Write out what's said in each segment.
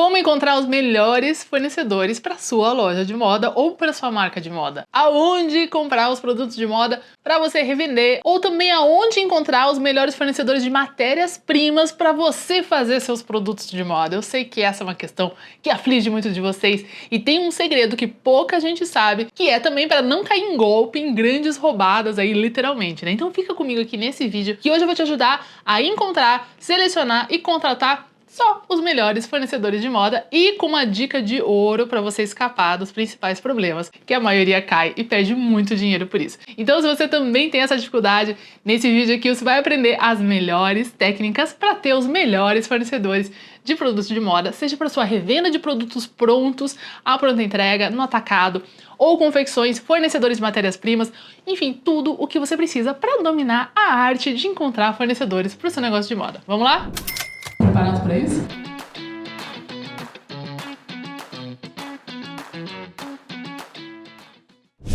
Como encontrar os melhores fornecedores para sua loja de moda ou para sua marca de moda. Aonde comprar os produtos de moda para você revender, ou também aonde encontrar os melhores fornecedores de matérias-primas para você fazer seus produtos de moda. Eu sei que essa é uma questão que aflige muito de vocês e tem um segredo que pouca gente sabe, que é também para não cair em golpe, em grandes roubadas aí, literalmente, né? Então fica comigo aqui nesse vídeo que hoje eu vou te ajudar a encontrar, selecionar e contratar só os melhores fornecedores de moda e com uma dica de ouro para você escapar dos principais problemas, que a maioria cai e perde muito dinheiro por isso. Então, se você também tem essa dificuldade, nesse vídeo aqui você vai aprender as melhores técnicas para ter os melhores fornecedores de produtos de moda, seja para sua revenda de produtos prontos, à pronta entrega, no atacado, ou confecções, fornecedores de matérias-primas, enfim, tudo o que você precisa para dominar a arte de encontrar fornecedores para o seu negócio de moda. Vamos lá? Preparado para isso?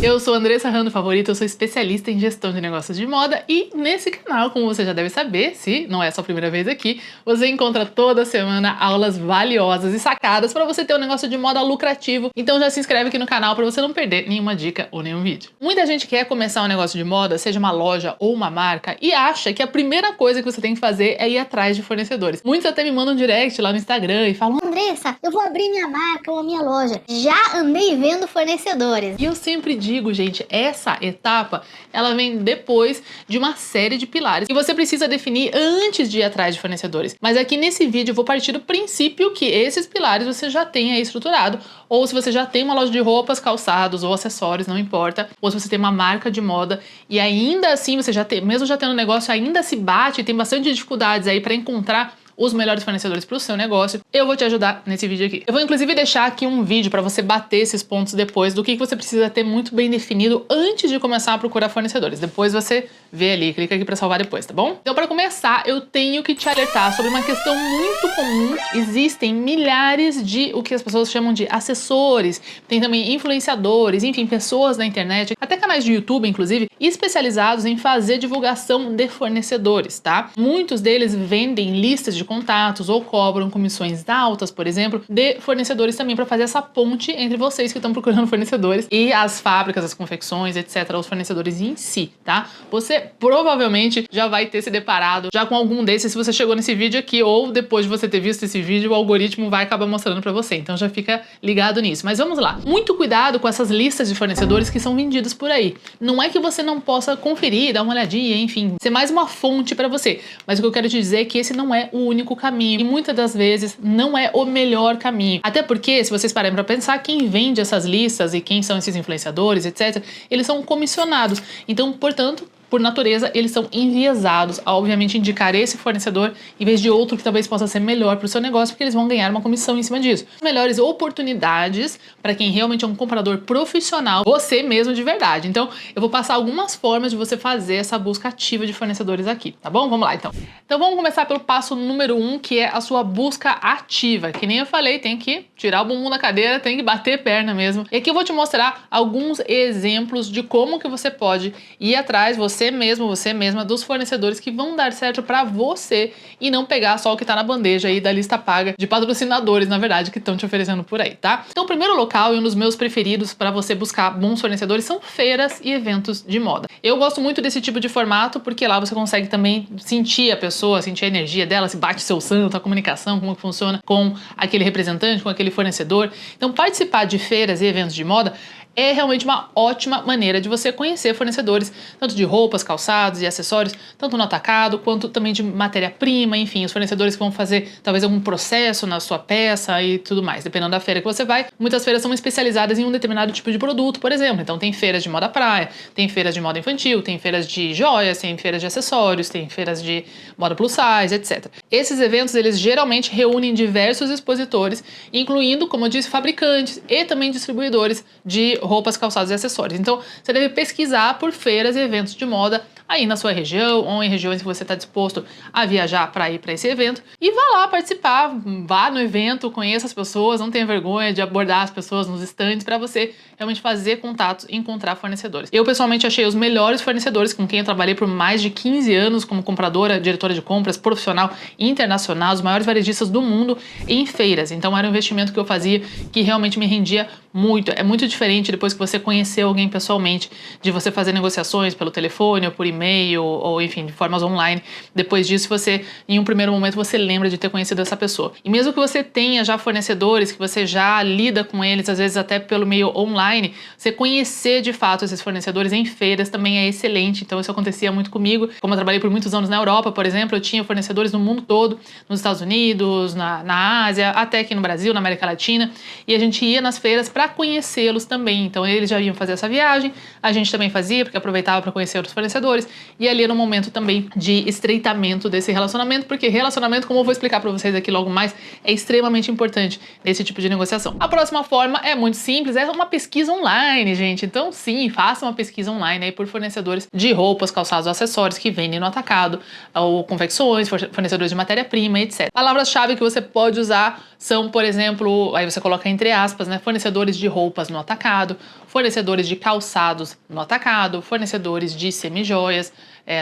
Eu sou Andressa Rando Favorito, eu sou especialista em gestão de negócios de moda e nesse canal, como você já deve saber, se não é a sua primeira vez aqui, você encontra toda semana aulas valiosas e sacadas para você ter um negócio de moda lucrativo. Então já se inscreve aqui no canal para você não perder nenhuma dica ou nenhum vídeo. Muita gente quer começar um negócio de moda, seja uma loja ou uma marca, e acha que a primeira coisa que você tem que fazer é ir atrás de fornecedores. Muitos até me mandam direct lá no Instagram e falam: Andressa, eu vou abrir minha marca ou a minha loja. Já andei vendo fornecedores. E eu sempre digo, gente, essa etapa, ela vem depois de uma série de pilares que você precisa definir antes de ir atrás de fornecedores. Mas aqui nesse vídeo eu vou partir do princípio que esses pilares você já tem aí estruturado, ou se você já tem uma loja de roupas, calçados ou acessórios, não importa, ou se você tem uma marca de moda e ainda assim você já tem, mesmo já tendo um negócio, ainda se bate e tem bastante dificuldades aí para encontrar os melhores fornecedores para o seu negócio, eu vou te ajudar nesse vídeo aqui. Eu vou inclusive deixar aqui um vídeo para você bater esses pontos depois do que você precisa ter muito bem definido antes de começar a procurar fornecedores. Depois você vê ali, clica aqui para salvar depois, tá bom? Então, para começar, eu tenho que te alertar sobre uma questão muito comum. Existem milhares de o que as pessoas chamam de assessores, tem também influenciadores, enfim, pessoas na internet, até canais de YouTube, inclusive, especializados em fazer divulgação de fornecedores, tá? Muitos deles vendem listas de contatos ou cobram comissões altas, por exemplo, de fornecedores também para fazer essa ponte entre vocês que estão procurando fornecedores e as fábricas, as confecções, etc., os fornecedores em si, tá? Você provavelmente já vai ter se deparado já com algum desses se você chegou nesse vídeo aqui, ou depois de você ter visto esse vídeo, o algoritmo vai acabar mostrando para você, então já fica ligado nisso. Mas vamos lá. Muito cuidado com essas listas de fornecedores que são vendidos por aí. Não é que você não possa conferir, dar uma olhadinha, enfim, ser mais uma fonte para você, mas o que eu quero te dizer é que esse não é o único caminho e muitas das vezes não é o melhor caminho. Até porque, se vocês pararem para pensar, quem vende essas listas e quem são esses influenciadores, etc., eles são comissionados. Então, portanto, por natureza, eles são enviesados a, obviamente, indicar esse fornecedor em vez de outro que talvez possa ser melhor para o seu negócio, porque eles vão ganhar uma comissão em cima disso. Melhores oportunidades para quem realmente é um comprador profissional, você mesmo de verdade. Então, eu vou passar algumas formas de você fazer essa busca ativa de fornecedores aqui, tá bom? Vamos lá, então. Então, vamos começar pelo passo número 1, que é a sua busca ativa. Que nem eu falei, tem que tirar o bumbum da cadeira, tem que bater perna mesmo. E aqui eu vou te mostrar alguns exemplos de como que você pode ir atrás, você mesma, dos fornecedores que vão dar certo para você e não pegar só o que tá na bandeja aí da lista paga de patrocinadores, na verdade, que estão te oferecendo por aí, tá? Então, o primeiro local e um dos meus preferidos para você buscar bons fornecedores são feiras e eventos de moda. Eu gosto muito desse tipo de formato porque lá você consegue também sentir a pessoa, sentir a energia dela, se bate seu santo, a comunicação, como funciona com aquele representante, com aquele fornecedor. Então, participar de feiras e eventos de moda é realmente uma ótima maneira de você conhecer fornecedores, tanto de roupas, calçados e acessórios, tanto no atacado, quanto também de matéria-prima, enfim, os fornecedores que vão fazer talvez algum processo na sua peça e tudo mais, dependendo da feira que você vai. Muitas feiras são especializadas em um determinado tipo de produto, por exemplo, então tem feiras de moda praia, tem feiras de moda infantil, tem feiras de joias, tem feiras de acessórios, tem feiras de moda plus size, etc. Esses eventos, eles geralmente reúnem diversos expositores, incluindo, como eu disse, fabricantes e também distribuidores de roupas, calçados e acessórios. Então, você deve pesquisar por feiras e eventos de moda aí na sua região ou em regiões que você está disposto a viajar para ir para esse evento e vá lá participar, vá no evento, conheça as pessoas, não tenha vergonha de abordar as pessoas nos stands para você realmente fazer contatos e encontrar fornecedores. Eu pessoalmente achei os melhores fornecedores com quem eu trabalhei por mais de 15 anos como compradora, diretora de compras, profissional internacional, os maiores varejistas do mundo em feiras. Então era um investimento que eu fazia que realmente me rendia muito. É muito diferente depois que você conheceu alguém pessoalmente, de você fazer negociações pelo telefone ou por e-mail ou enfim, de formas online. Depois disso, você, em um primeiro momento, você lembra de ter conhecido essa pessoa. E mesmo que você tenha já fornecedores, que você já lida com eles, às vezes até pelo meio online, você conhecer de fato esses fornecedores em feiras também é excelente. Então isso acontecia muito comigo. Como eu trabalhei por muitos anos na Europa, por exemplo, eu tinha fornecedores no mundo todo, nos Estados Unidos, na Ásia, até aqui no Brasil, na América Latina, e a gente ia nas feiras para conhecê-los também. Então eles já iam fazer essa viagem, a gente também fazia, porque aproveitava para conhecer outros fornecedores, e ali era um momento também de estreitamento desse relacionamento, porque relacionamento, como eu vou explicar para vocês aqui logo mais, é extremamente importante nesse tipo de negociação. A próxima forma é muito simples, é uma pesquisa online, gente. Então sim, faça uma pesquisa online aí por fornecedores de roupas, calçados, acessórios que vendem no atacado, ou confecções, fornecedores de matéria-prima, etc. Palavras-chave que você pode usar são, por exemplo, aí você coloca entre aspas, né, fornecedores de roupas no atacado, fornecedores de calçados no atacado, fornecedores de semijoias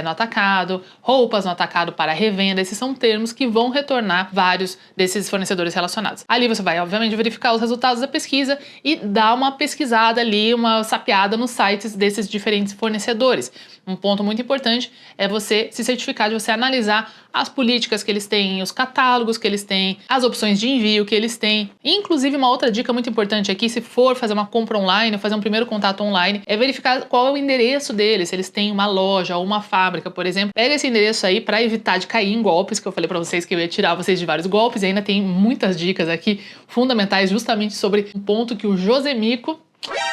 no atacado, roupas no atacado para revenda. Esses são termos que vão retornar vários desses fornecedores relacionados. Ali você vai, obviamente, verificar os resultados da pesquisa e dar uma pesquisada ali, uma sapeada nos sites desses diferentes fornecedores. Um ponto muito importante é você se certificar de você analisar as políticas que eles têm, os catálogos que eles têm, as opções de envio que eles têm. Inclusive, uma outra dica muito importante aqui, se for fazer uma compra online, fazer um primeiro contato online, é verificar qual é o endereço deles, se eles têm uma loja ou uma fábrica, por exemplo. Pega esse endereço aí para evitar de cair em golpes, que eu falei para vocês que eu ia tirar vocês de vários golpes, e ainda tem muitas dicas aqui fundamentais justamente sobre um ponto que o Josemico,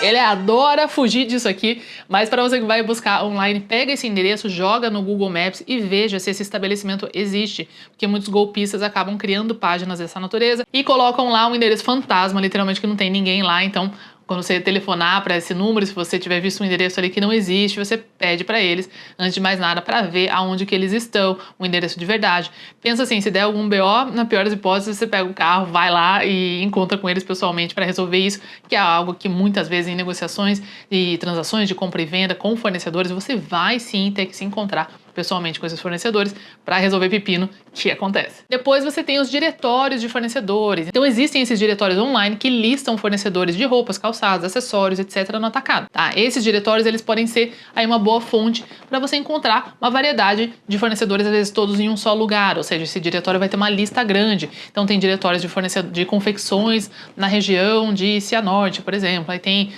ele adora fugir disso aqui, mas para você que vai buscar online, pega esse endereço, joga no Google Maps e veja se esse estabelecimento existe, porque muitos golpistas acabam criando páginas dessa natureza e colocam lá um endereço fantasma, literalmente que não tem ninguém lá. Então quando você telefonar para esse número, se você tiver visto um endereço ali que não existe, você pede para eles, antes de mais nada, para ver aonde que eles estão, o endereço de verdade. Pensa assim, se der algum BO, na pior das hipóteses, você pega o carro, vai lá e encontra com eles pessoalmente para resolver isso, que é algo que muitas vezes em negociações e transações de compra e venda com fornecedores, você vai sim ter que se encontrar pessoalmente com esses fornecedores para resolver pepino que acontece. Depois você tem os diretórios de fornecedores. Então existem esses diretórios online que listam fornecedores de roupas, calçados, acessórios, etc. no atacado. Tá? Esses diretórios eles podem ser aí uma boa fonte para você encontrar uma variedade de fornecedores, às vezes todos em um só lugar, ou seja, esse diretório vai ter uma lista grande. Então tem diretórios de confecções na região de Cianorte, por exemplo. Aí tem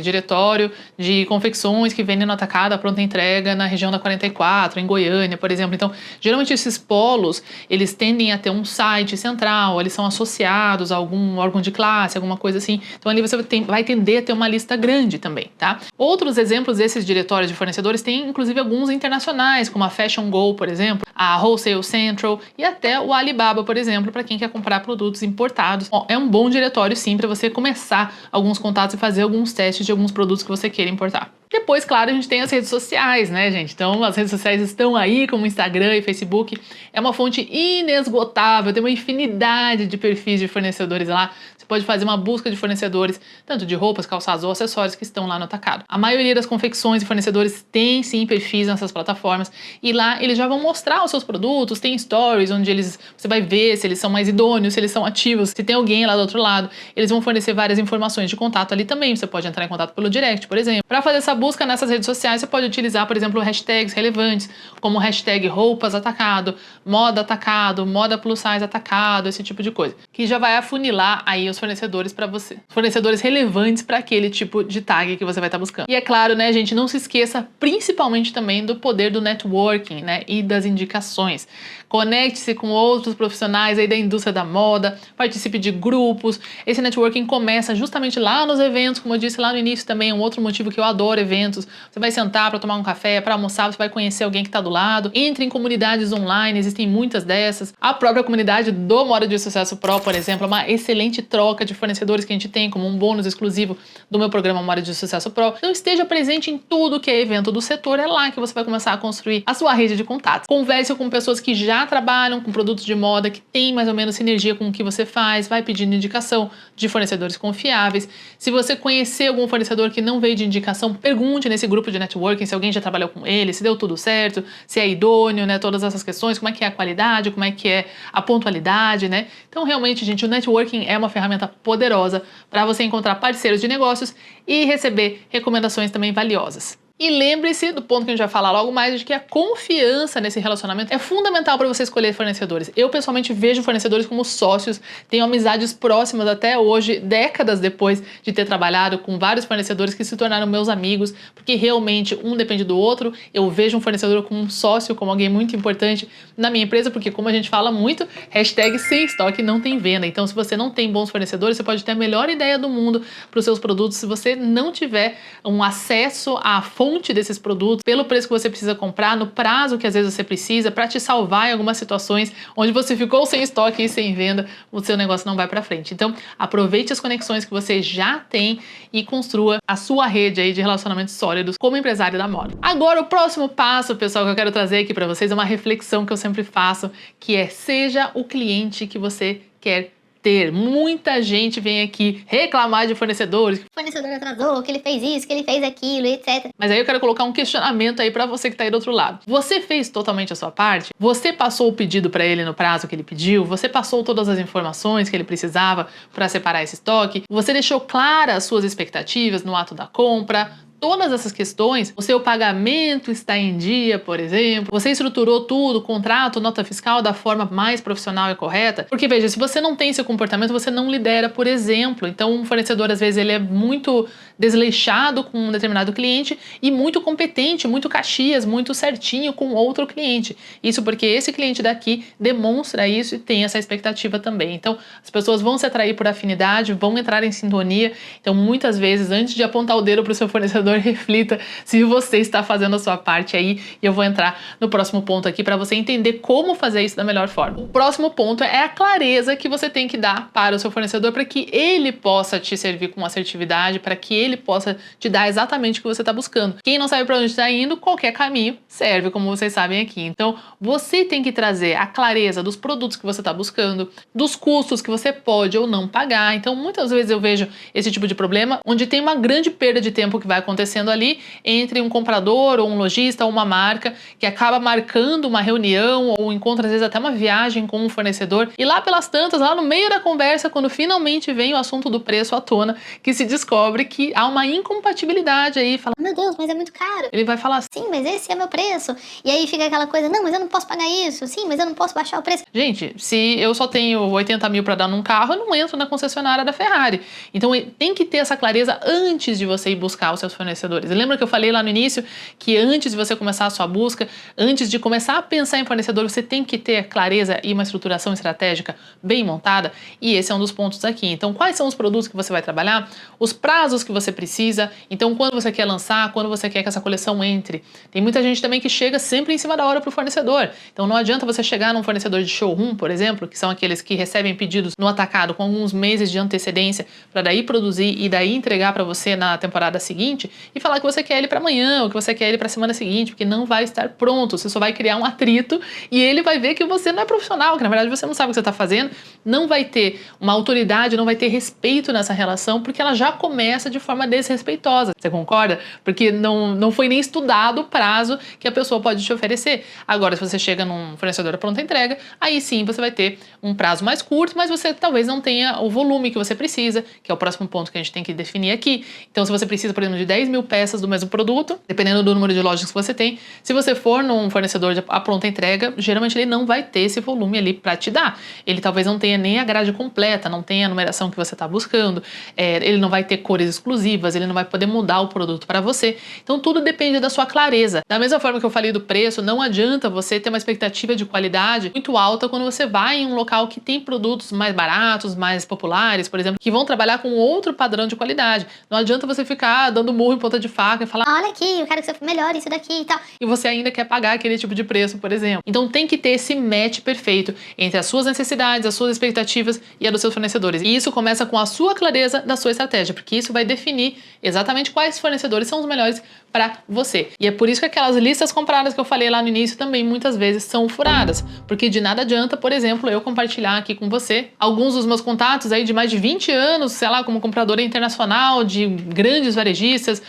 diretório de confecções que vendem no atacado a pronta entrega na região da 44, em Goiânia, por exemplo. Então, geralmente esses polos, eles tendem a ter um site central, eles são associados a algum órgão de classe, alguma coisa assim. Então, ali você vai tender a ter uma lista grande também, tá? Outros exemplos desses diretórios de fornecedores tem, inclusive, alguns internacionais, como a Fashion Go, por exemplo, a Wholesale Central e até o Alibaba, por exemplo, para quem quer comprar produtos importados. Bom, é um bom diretório, sim, para você começar alguns contatos e fazer alguns testes de alguns produtos que você queira importar. Depois, claro, a gente tem as redes sociais, né, gente? Então, as redes sociais estão aí, como Instagram e Facebook. É uma fonte inesgotável, tem uma infinidade de perfis de fornecedores lá. Você pode fazer uma busca de fornecedores, tanto de roupas, calçados ou acessórios que estão lá no atacado. A maioria das confecções e fornecedores tem, sim, perfis nessas plataformas. E lá eles já vão mostrar os seus produtos, tem stories onde você vai ver se eles são mais idôneos, se eles são ativos, se tem alguém lá do outro lado. Eles vão fornecer várias informações de contato ali também. Você pode entrar em contato pelo direct, por exemplo. Para fazer essa busca nessas redes sociais, você pode utilizar, por exemplo, hashtags relevantes, como hashtag roupas atacado, moda plus size atacado, esse tipo de coisa, que já vai afunilar aí os fornecedores para você. Fornecedores relevantes para aquele tipo de tag que você vai estar buscando. E é claro, né, gente, não se esqueça principalmente também do poder do networking, né, e das indicações. Conecte-se com outros profissionais aí da indústria da moda, participe de grupos. Esse networking começa justamente lá nos eventos, como eu disse lá no início também, um outro motivo que eu adoro eventos, você vai sentar para tomar um café, para almoçar, você vai conhecer alguém que está do lado. Entre em comunidades online, existem muitas dessas. A própria comunidade do Moda de Sucesso Pro, por exemplo, é uma excelente troca de fornecedores que a gente tem como um bônus exclusivo do meu programa Moda de Sucesso Pro. Então esteja presente em tudo que é evento do setor, é lá que você vai começar a construir a sua rede de contatos. Converse com pessoas que já trabalham com produtos de moda, que tem mais ou menos sinergia com o que você faz, vai pedindo indicação de fornecedores confiáveis. Se você conhecer algum fornecedor que não veio de indicação, pergunte nesse grupo de networking se alguém já trabalhou com ele, se deu tudo certo, se é idôneo, né, todas essas questões, como é que é a qualidade, como é que é a pontualidade, né? Então, realmente, gente, o networking é uma ferramenta poderosa para você encontrar parceiros de negócios e receber recomendações também valiosas. E lembre-se do ponto que a gente vai falar logo mais, de que a confiança nesse relacionamento é fundamental para você escolher fornecedores. Eu, pessoalmente, vejo fornecedores como sócios, tenho amizades próximas até hoje, décadas depois de ter trabalhado com vários fornecedores que se tornaram meus amigos, porque realmente um depende do outro. Eu vejo um fornecedor como um sócio, como alguém muito importante na minha empresa, porque como a gente fala muito, hashtag sem estoque não tem venda. Então, se você não tem bons fornecedores, você pode ter a melhor ideia do mundo para os seus produtos. Se você não tiver um acesso à fonte desses produtos, pelo preço que você precisa comprar, no prazo que às vezes você precisa, para te salvar em algumas situações onde você ficou sem estoque e sem venda, o seu negócio não vai para frente. Então, aproveite as conexões que você já tem e construa a sua rede aí de relacionamentos sólidos como empresário da moda. Agora, o próximo passo, pessoal, que eu quero trazer aqui para vocês é uma reflexão que eu sempre faço, que é: seja o cliente que você quer ter. Muita gente vem aqui reclamar de fornecedores. O fornecedor atrasou, que ele fez isso, que ele fez aquilo, etc. Mas aí eu quero colocar um questionamento aí pra você que tá aí do outro lado. Você fez totalmente a sua parte? Você passou o pedido pra ele no prazo que ele pediu? Você passou todas as informações que ele precisava pra separar esse estoque? Você deixou claras as suas expectativas no ato da compra? Todas essas questões, o seu pagamento está em dia, por exemplo, você estruturou tudo, contrato, nota fiscal da forma mais profissional e correta? Porque veja, se você não tem esse comportamento, você não lidera, por exemplo. Então, um fornecedor, às vezes, ele é muito desleixado com um determinado cliente e muito competente, muito caxias, muito certinho com outro cliente. Isso porque esse cliente daqui demonstra isso e tem essa expectativa também. Então, as pessoas vão se atrair por afinidade, vão entrar em sintonia. Então, muitas vezes, antes de apontar o dedo para o seu fornecedor, reflita se você está fazendo a sua parte aí, e eu vou entrar no próximo ponto aqui para você entender como fazer isso da melhor forma. O próximo ponto é a clareza que você tem que dar para o seu fornecedor para que ele possa te servir com assertividade, para que ele possa te dar exatamente o que você está buscando. Quem não sabe para onde está indo, qualquer caminho serve, como vocês sabem aqui. Então, você tem que trazer a clareza dos produtos que você está buscando, dos custos que você pode ou não pagar. Então, muitas vezes eu vejo esse tipo de problema, onde tem uma grande perda de tempo que vai acontecendo ali entre um comprador ou um lojista ou uma marca que acaba marcando uma reunião ou encontra às vezes até uma viagem com um fornecedor, e lá pelas tantas, lá no meio da conversa, quando finalmente vem o assunto do preço à tona, que se descobre que há uma incompatibilidade aí, fala: Meu Deus, mas é muito caro. ele vai falar assim: Sim, mas esse é meu preço. E aí fica aquela coisa: não, mas eu não posso pagar isso. Sim, mas eu não posso baixar o preço. gente, se eu só tenho 80 mil para dar num carro, eu não entro na concessionária da Ferrari. Então tem que ter essa clareza antes de você ir buscar os seus fornecedores. Lembra que eu falei lá no início que antes de você começar a sua busca, antes de começar a pensar em fornecedor, você tem que ter clareza e uma estruturação estratégica bem montada, e esse é um dos pontos aqui. Então, quais são os produtos que você vai trabalhar? Os prazos que você precisa. Então, quando você quer lançar, quando você quer que essa coleção entre. Tem muita gente também que chega sempre em cima da hora para o fornecedor. Então, não adianta você chegar num fornecedor de showroom, por exemplo, que são aqueles que recebem pedidos no atacado com alguns meses de antecedência para daí produzir e daí entregar para você na temporada seguinte, e falar que você quer ele para amanhã ou que você quer ele para a semana seguinte, porque não vai estar pronto. Você só vai criar um atrito e ele vai ver que você não é profissional, que na verdade você não sabe o que você está fazendo, não vai ter uma autoridade, não vai ter respeito nessa relação, porque ela já começa de forma desrespeitosa. Você concorda? Porque não foi nem estudado o prazo que a pessoa pode te oferecer. Agora, se você chega num fornecedor de pronta entrega, aí sim você vai ter um prazo mais curto, mas você talvez não tenha o volume que você precisa, que é o próximo ponto que a gente tem que definir aqui. Então, se você precisa, por exemplo, de 10 mil peças do mesmo produto, dependendo do número de lojas que você tem, se você for num fornecedor de pronta entrega, geralmente ele não vai ter esse volume ali para te dar. Ele talvez não tenha nem a grade completa, não tenha a numeração que você está buscando, ele não vai ter cores exclusivas, ele não vai poder mudar o produto para você. Então, tudo depende da sua clareza. Da mesma forma que eu falei do preço, não adianta você ter uma expectativa de qualidade muito alta quando você vai em um local que tem produtos mais baratos, mais populares, por exemplo, que vão trabalhar com outro padrão de qualidade. Não adianta você ficar dando murro no ponta de faca e falar: olha aqui, eu quero que você melhore isso daqui e tal. E você ainda quer pagar aquele tipo de preço, por exemplo. Então tem que ter esse match perfeito entre as suas necessidades, as suas expectativas e a dos seus fornecedores. E isso começa com a sua clareza da sua estratégia, porque isso vai definir exatamente quais fornecedores são os melhores para você. E é por isso que aquelas listas compradas que eu falei lá no início também muitas vezes são furadas, porque de nada adianta, por exemplo, eu compartilhar aqui com você alguns dos meus contatos aí de mais de 20 anos, sei lá, como compradora internacional de grandes varejistas.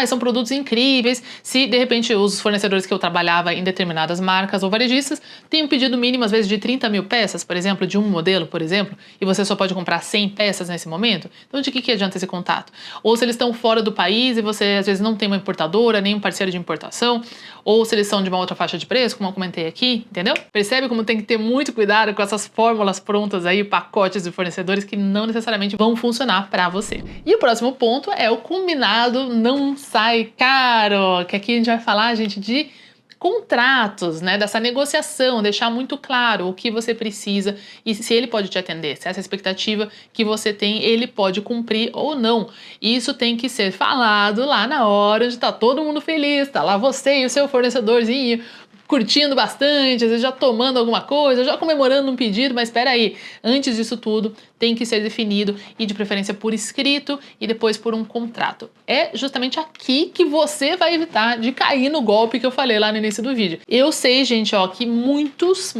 São produtos incríveis. Se de repente os fornecedores que eu trabalhava em determinadas marcas ou varejistas têm um pedido mínimo às vezes de 30 mil peças, por exemplo, de um modelo, por exemplo, e você só pode comprar 100 peças nesse momento, então de que adianta esse contato? Ou se eles estão fora do país e você às vezes não tem uma importadora, nem um parceiro de importação, ou se eles são de uma outra faixa de preço, como eu comentei aqui, entendeu? Percebe como tem que ter muito cuidado com essas fórmulas prontas aí, pacotes de fornecedores que não necessariamente vão funcionar para você. E o próximo ponto é o combinado não sai caro, que aqui a gente vai falar, gente, de contratos, né, dessa negociação, deixar muito claro o que você precisa e se ele pode te atender, se essa expectativa que você tem, ele pode cumprir ou não. Isso tem que ser falado lá na hora onde tá todo mundo feliz, tá lá você e o seu fornecedorzinho curtindo bastante, às vezes já tomando alguma coisa, já comemorando um pedido, mas espera aí, antes disso tudo tem que ser definido e de preferência por escrito e depois por um contrato. É justamente aqui que você vai evitar de cair no golpe que eu falei lá no início do vídeo. Eu sei, gente, que muitos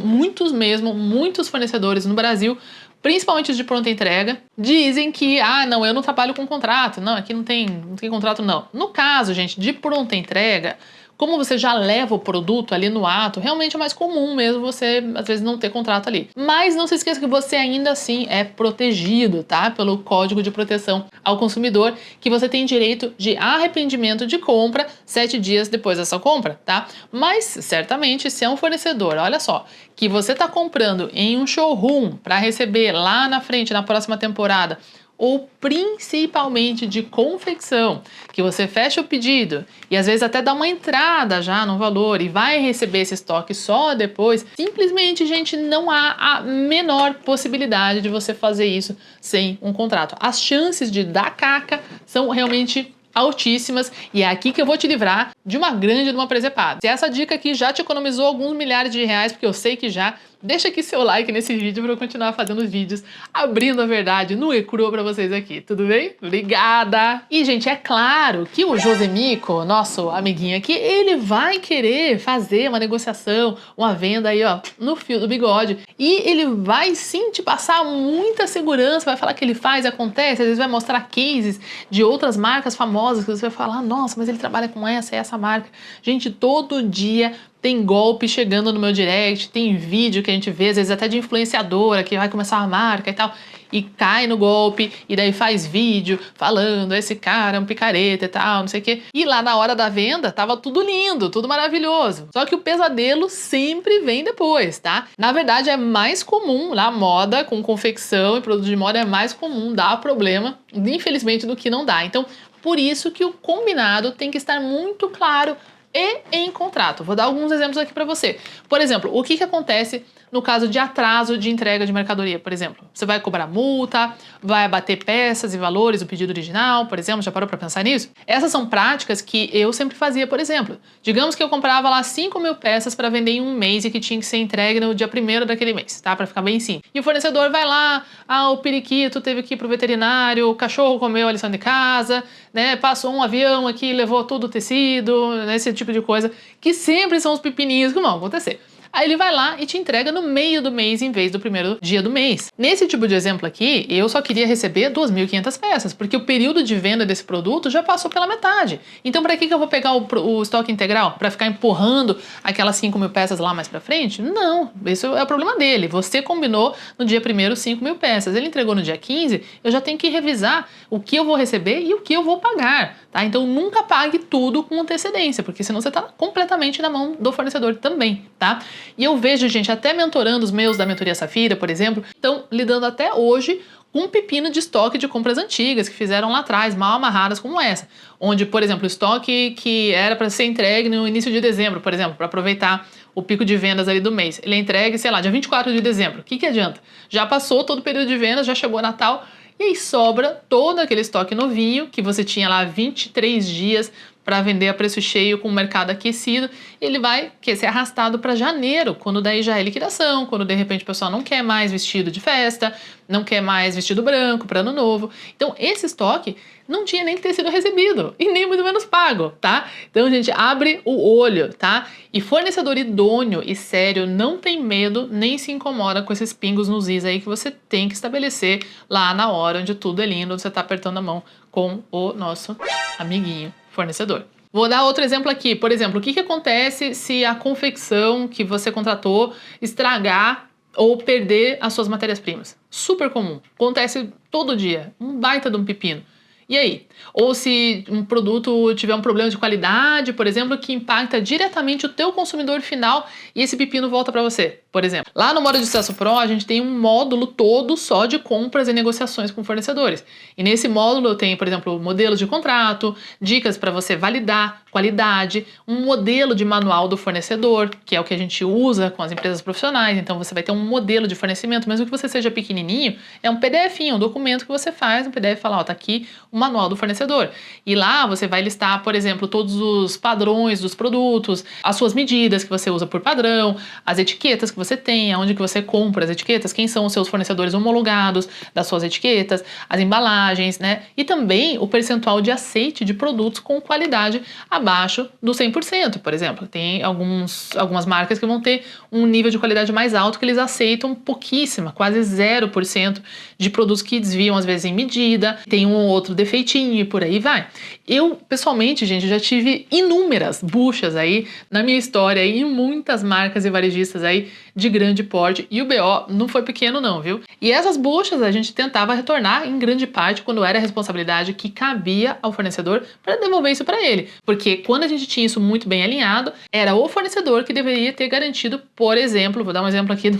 fornecedores no Brasil, principalmente os de pronta entrega, dizem que, não, eu não trabalho com contrato, não, aqui não tem contrato não. No caso, gente, de pronta entrega, como você já leva o produto ali no ato, realmente é mais comum mesmo você, às vezes, não ter contrato ali. Mas não se esqueça que você ainda assim é protegido, tá? Pelo Código de Proteção ao Consumidor, que você tem direito de arrependimento de compra 7 dias depois dessa compra, tá? Mas, certamente, se é um fornecedor, olha só, que você tá comprando em um showroom para receber lá na frente, na próxima temporada, ou principalmente de confecção, que você fecha o pedido e às vezes até dá uma entrada já no valor e vai receber esse estoque só depois, simplesmente, gente, não há a menor possibilidade de você fazer isso sem um contrato. As chances de dar caca são realmente altíssimas e é aqui que eu vou te livrar de uma presepada. Se essa dica aqui já te economizou alguns milhares de reais, porque eu sei que já, deixa aqui seu like nesse vídeo para eu continuar fazendo vídeos abrindo a verdade no e cru para vocês aqui, tudo bem? Obrigada! E, gente, é claro que o Josemico, nosso amiguinho aqui, ele vai querer fazer uma negociação, uma venda aí, no fio do bigode. E ele vai sim te passar muita segurança, vai falar que ele faz, acontece, às vezes vai mostrar cases de outras marcas famosas que você vai falar, nossa, mas ele trabalha com essa marca. Gente, todo dia tem golpe chegando no meu direct, tem vídeo que a gente vê, às vezes até de influenciadora que vai começar a marca e tal, e cai no golpe, e daí faz vídeo falando, esse cara é um picareta e tal, não sei o quê. E lá na hora da venda, tava tudo lindo, tudo maravilhoso. Só que o pesadelo sempre vem depois, tá? Na verdade, é mais comum, na moda, com confecção e produto de moda, é mais comum dar problema, infelizmente, do que não dá. Então, por isso que o combinado tem que estar muito claro e em contrato. Vou dar alguns exemplos aqui para você. Por exemplo, o que acontece no caso de atraso de entrega de mercadoria, por exemplo? Você vai cobrar multa, vai abater peças e valores do pedido original, por exemplo, já parou para pensar nisso? Essas são práticas que eu sempre fazia, por exemplo. Digamos que eu comprava lá 5 mil peças para vender em um mês e que tinha que ser entregue no dia 1º daquele mês, tá? Para ficar bem simples. E o fornecedor vai lá, o periquito teve que ir pro veterinário, o cachorro comeu a lição de casa, né? Passou um avião aqui, levou todo o tecido, esse tipo de coisa, que sempre são os pepininhos que vão acontecer. Aí ele vai lá e te entrega no meio do mês em vez do primeiro dia do mês. Nesse tipo de exemplo aqui, eu só queria receber 2.500 peças, porque o período de venda desse produto já passou pela metade. Então, para que eu vou pegar o estoque integral? Para ficar empurrando aquelas 5 mil peças lá mais para frente? Não, esse é o problema dele. Você combinou no dia 1º 5 mil peças, ele entregou no dia 15, eu já tenho que revisar o que eu vou receber e o que eu vou pagar, tá? Então, nunca pague tudo com antecedência, porque senão você está completamente na mão do fornecedor também, tá? E eu vejo, gente, até mentorando os meus da Mentoria Safira, por exemplo, estão lidando até hoje com um pepino de estoque de compras antigas que fizeram lá atrás, mal amarradas como essa. Onde, por exemplo, o estoque que era para ser entregue no início de dezembro, por exemplo, para aproveitar o pico de vendas ali do mês. Ele é entregue, sei lá, dia 24 de dezembro. O que adianta? Já passou todo o período de vendas, já chegou Natal, e aí sobra todo aquele estoque novinho que você tinha lá 23 dias para vender a preço cheio com o mercado aquecido, ele vai ser arrastado para janeiro, quando daí já é liquidação, quando de repente o pessoal não quer mais vestido de festa, não quer mais vestido branco para ano novo. Então esse estoque não tinha nem que ter sido recebido e nem muito menos pago, tá? Então, gente, abre o olho, tá? E fornecedor idôneo e sério não tem medo nem se incomoda com esses pingos nos is aí que você tem que estabelecer lá na hora onde tudo é lindo, onde você tá apertando a mão com o nosso amiguinho fornecedor. Vou dar outro exemplo aqui. Por exemplo, o que acontece se a confecção que você contratou estragar ou perder as suas matérias-primas? Super comum. Acontece todo dia. Um baita de um pepino. E aí? Ou se um produto tiver um problema de qualidade, por exemplo, que impacta diretamente o teu consumidor final e esse pepino volta para você, por exemplo. Lá no modo de sucesso Pro, a gente tem um módulo todo só de compras e negociações com fornecedores. E nesse módulo eu tenho, por exemplo, modelos de contrato, dicas para você validar qualidade, um modelo de manual do fornecedor, que é o que a gente usa com as empresas profissionais. Então você vai ter um modelo de fornecimento, mesmo que você seja pequenininho, é um PDFinho, um documento que você faz, um PDF fala, ó, tá aqui o manual do fornecedor. E lá você vai listar, por exemplo, todos os padrões dos produtos, as suas medidas que você usa por padrão, as etiquetas que você tem, aonde que você compra as etiquetas, quem são os seus fornecedores homologados das suas etiquetas, as embalagens, né? E também o percentual de aceite de produtos com qualidade abaixo do 100%, por exemplo. Tem algumas marcas que vão ter um nível de qualidade mais alto que eles aceitam pouquíssima, quase 0% de produtos que desviam às vezes em medida, tem um ou outro defeitinho e por aí vai. Eu, pessoalmente, gente, já tive inúmeras buchas aí na minha história em muitas marcas e varejistas aí de grande porte e o BO não foi pequeno não, viu? E essas buchas a gente tentava retornar em grande parte quando era a responsabilidade que cabia ao fornecedor para devolver isso para ele. Porque quando a gente tinha isso muito bem alinhado, era o fornecedor que deveria ter garantido, por exemplo, vou dar um exemplo aqui de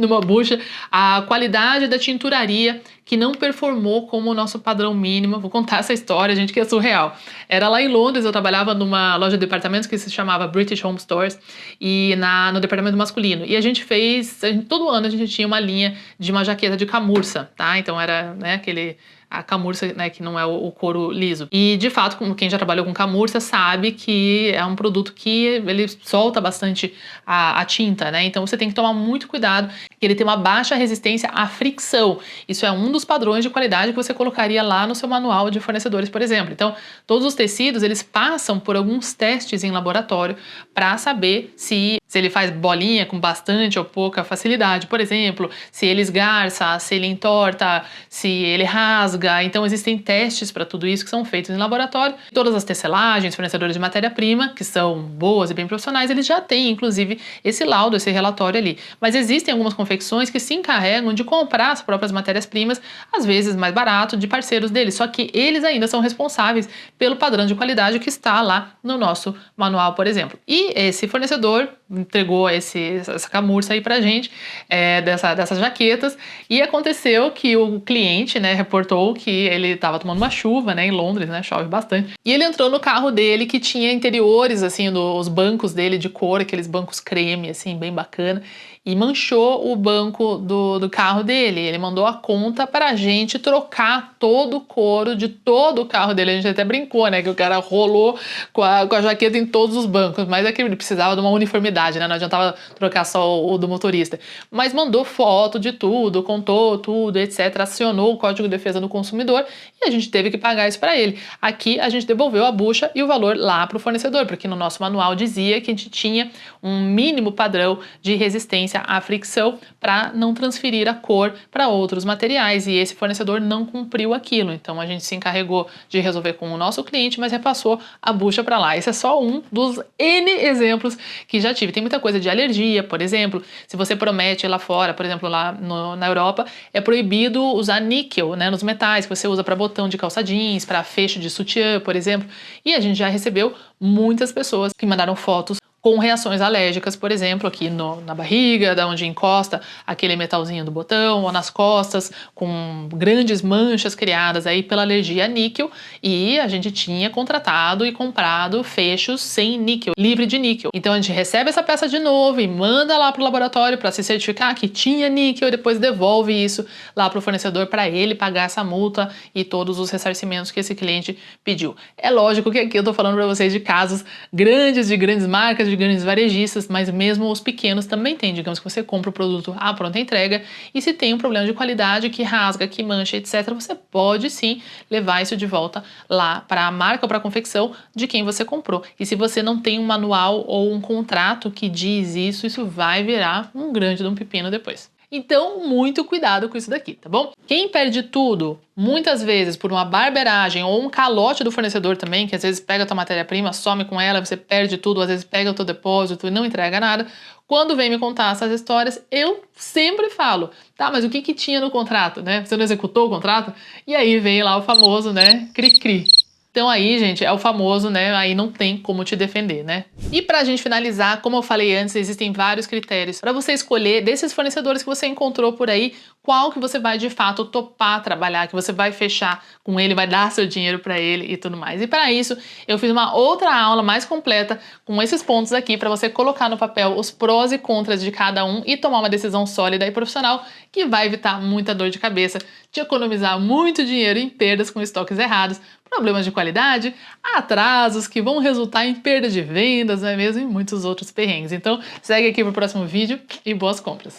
uma bucha, a qualidade da tinturaria que não performou como o nosso padrão mínimo. Vou contar essa história, gente, que é surreal. Era lá em Londres, eu trabalhava numa loja de departamentos que se chamava British Home Stores e no departamento masculino. E todo ano a gente tinha uma linha de uma jaqueta de camurça, tá? Então era, né, a camurça, né, que não é o couro liso. E, de fato, como quem já trabalhou com camurça sabe que é um produto que ele solta bastante a tinta, né? Então você tem que tomar muito cuidado, que ele tem uma baixa resistência à fricção. Isso é um dos padrões de qualidade que você colocaria lá no seu manual de fornecedores, por exemplo. Então, todos os tecidos, eles passam por alguns testes em laboratório para saber se ele faz bolinha com bastante ou pouca facilidade, por exemplo, se ele esgarça, se ele entorta, se ele rasga. Então existem testes para tudo isso que são feitos em laboratório. Todas as tecelagens, fornecedores de matéria-prima, que são boas e bem profissionais, eles já têm, inclusive, esse laudo, esse relatório ali. Mas existem algumas confecções que se encarregam de comprar as próprias matérias-primas, às vezes mais barato, de parceiros deles. Só que eles ainda são responsáveis pelo padrão de qualidade que está lá no nosso manual, por exemplo. E esse fornecedor entregou essa camurça aí pra gente, dessas jaquetas, e aconteceu que o cliente, né, reportou que ele estava tomando uma chuva, né, em Londres, né, chove bastante, e ele entrou no carro dele que tinha interiores, assim, os bancos dele de couro, aqueles bancos creme, assim, bem bacana, e manchou o banco do carro dele. Ele mandou a conta pra gente trocar todo o couro de todo o carro dele. A gente até brincou, né, que o cara rolou com a jaqueta em todos os bancos, mas é que ele precisava de uma uniformidade, né, não adiantava trocar só o do motorista. Mas mandou foto de tudo, contou tudo, etc, acionou o Código de Defesa do Consumidor e a gente teve que pagar isso pra ele. Aqui a gente devolveu a bucha e o valor lá pro fornecedor, porque no nosso manual dizia que a gente tinha um mínimo padrão de resistência à fricção para não transferir a cor para outros materiais, e esse fornecedor não cumpriu aquilo. Então a gente se encarregou de resolver com o nosso cliente, mas repassou a bucha para lá. Esse é só um dos N exemplos que já tive. Tem muita coisa de alergia, por exemplo. Se você promete lá fora, por exemplo, lá na Europa, é proibido usar níquel, né, nos metais que você usa para botão de calça jeans, para fecho de sutiã, por exemplo. E a gente já recebeu muitas pessoas que mandaram fotos com reações alérgicas, por exemplo, aqui na barriga, da onde encosta aquele metalzinho do botão, ou nas costas, com grandes manchas criadas aí pela alergia a níquel, e a gente tinha contratado e comprado fechos sem níquel, livre de níquel. Então a gente recebe essa peça de novo e manda lá para o laboratório para se certificar que tinha níquel e depois devolve isso lá para o fornecedor para ele pagar essa multa e todos os ressarcimentos que esse cliente pediu. É lógico que aqui eu tô falando para vocês de casos grandes, de grandes marcas, de grandes varejistas, mas mesmo os pequenos também tem. Digamos que você compra o produto à pronta entrega e se tem um problema de qualidade que rasga, que mancha, etc., você pode sim levar isso de volta lá para a marca ou para a confecção de quem você comprou. E se você não tem um manual ou um contrato que diz isso, isso vai virar um grande de um pepino depois. Então, muito cuidado com isso daqui, tá bom? Quem perde tudo, muitas vezes por uma barbeiragem ou um calote do fornecedor também, que às vezes pega a tua matéria-prima, some com ela, você perde tudo, às vezes pega o teu depósito e não entrega nada. Quando vem me contar essas histórias, eu sempre falo, tá, mas o que tinha no contrato, né? Você não executou o contrato? E aí vem lá o famoso, né, cri-cri. Então aí, gente, é o famoso, né, aí não tem como te defender, né? E pra gente finalizar, como eu falei antes, existem vários critérios para você escolher desses fornecedores que você encontrou por aí, qual que você vai de fato topar trabalhar, que você vai fechar com ele, vai dar seu dinheiro para ele e tudo mais. E para isso, eu fiz uma outra aula mais completa com esses pontos aqui para você colocar no papel os prós e contras de cada um e tomar uma decisão sólida e profissional que vai evitar muita dor de cabeça, te economizar muito dinheiro em perdas com estoques errados, problemas de qualidade, atrasos que vão resultar em perda de vendas, não é mesmo? E muitos outros perrengues. Então, segue aqui pro próximo vídeo e boas compras!